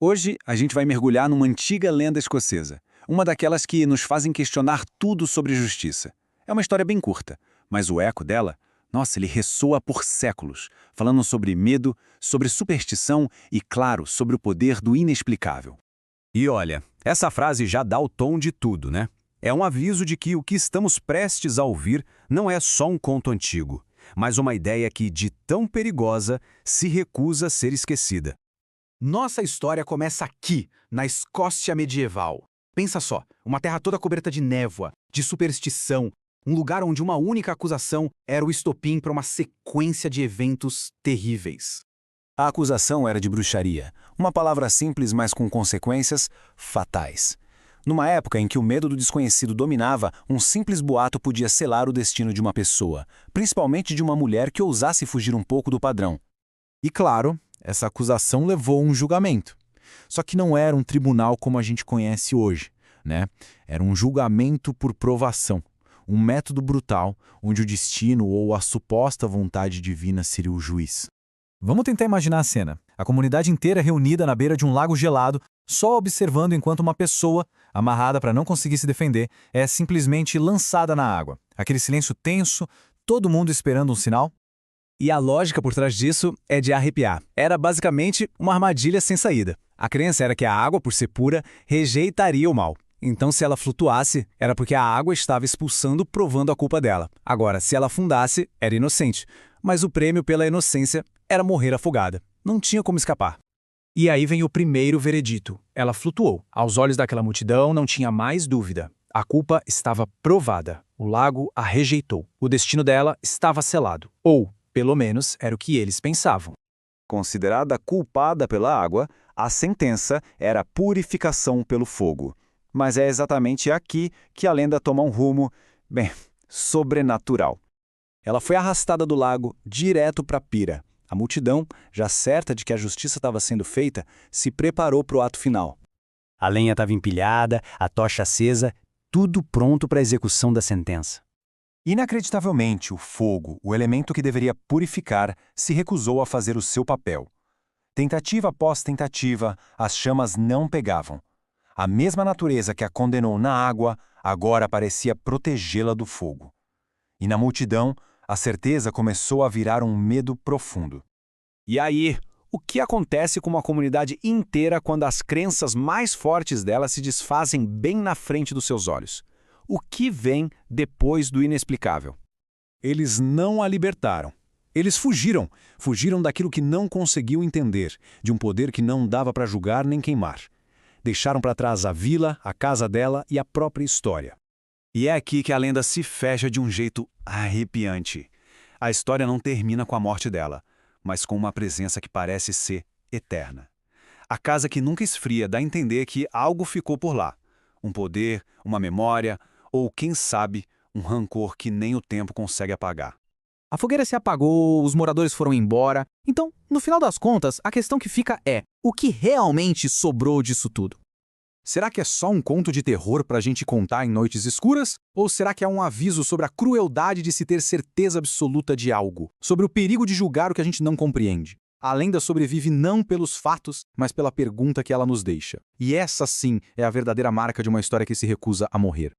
Hoje, a gente vai mergulhar numa antiga lenda escocesa, uma daquelas que nos fazem questionar tudo sobre justiça. É uma história bem curta, mas o eco dela, nossa, ele ressoa por séculos, falando sobre medo, sobre superstição e, claro, sobre o poder do inexplicável. E olha, essa frase já dá o tom de tudo, né? É um aviso de que o que estamos prestes a ouvir não é só um conto antigo, mas uma ideia que, de tão perigosa, se recusa a ser esquecida. Nossa história começa aqui, na Escócia medieval. Pensa só, uma terra toda coberta de névoa, de superstição, um lugar onde uma única acusação era o estopim para uma sequência de eventos terríveis. A acusação era de bruxaria, uma palavra simples, mas com consequências fatais. Numa época em que o medo do desconhecido dominava, um simples boato podia selar o destino de uma pessoa, principalmente de uma mulher que ousasse fugir um pouco do padrão. E claro, essa acusação levou a um julgamento. Só que não era um tribunal como a gente conhece hoje, né? Era um julgamento por provação, um método brutal onde o destino ou a suposta vontade divina seria o juiz. Vamos tentar imaginar a cena. A comunidade inteira reunida na beira de um lago gelado, só observando enquanto uma pessoa, amarrada para não conseguir se defender, é simplesmente lançada na água. Aquele silêncio tenso, todo mundo esperando um sinal. E a lógica por trás disso é de arrepiar. Era basicamente uma armadilha sem saída. A crença era que a água, por ser pura, rejeitaria o mal. Então, se ela flutuasse, era porque a água estava expulsando, provando a culpa dela. Agora, se ela afundasse, era inocente. Mas o prêmio pela inocência era morrer afogada. Não tinha como escapar. E aí vem o primeiro veredito. Ela flutuou. Aos olhos daquela multidão não tinha mais dúvida. A culpa estava provada. O lago a rejeitou. O destino dela estava selado. Ou, pelo menos, era o que eles pensavam. Considerada culpada pela água, a sentença era purificação pelo fogo. Mas é exatamente aqui que a lenda toma um rumo, bem, sobrenatural. Ela foi arrastada do lago direto para Pira. A multidão, já certa de que a justiça estava sendo feita, se preparou para o ato final. A lenha estava empilhada, a tocha acesa, tudo pronto para a execução da sentença. Inacreditavelmente, o fogo, o elemento que deveria purificar, se recusou a fazer o seu papel. Tentativa após tentativa, as chamas não pegavam. A mesma natureza que a condenou na água, agora parecia protegê-la do fogo. E na multidão, a certeza começou a virar um medo profundo. E aí, o que acontece com uma comunidade inteira quando as crenças mais fortes dela se desfazem bem na frente dos seus olhos? O que vem depois do inexplicável? Eles não a libertaram. Eles fugiram. Fugiram daquilo que não conseguiu entender, de um poder que não dava para julgar nem queimar. Deixaram para trás a vila, a casa dela e a própria história. E é aqui que a lenda se fecha de um jeito arrepiante. A história não termina com a morte dela, mas com uma presença que parece ser eterna. A casa que nunca esfria dá a entender que algo ficou por lá. Um poder, uma memória, ou quem sabe, um rancor que nem o tempo consegue apagar. A fogueira se apagou, os moradores foram embora. Então, no final das contas, a questão que fica é: o que realmente sobrou disso tudo? Será que é só um conto de terror pra gente contar em noites escuras? Ou será que é um aviso sobre a crueldade de se ter certeza absoluta de algo? Sobre o perigo de julgar o que a gente não compreende? A lenda sobrevive não pelos fatos, mas pela pergunta que ela nos deixa. E essa sim é a verdadeira marca de uma história que se recusa a morrer.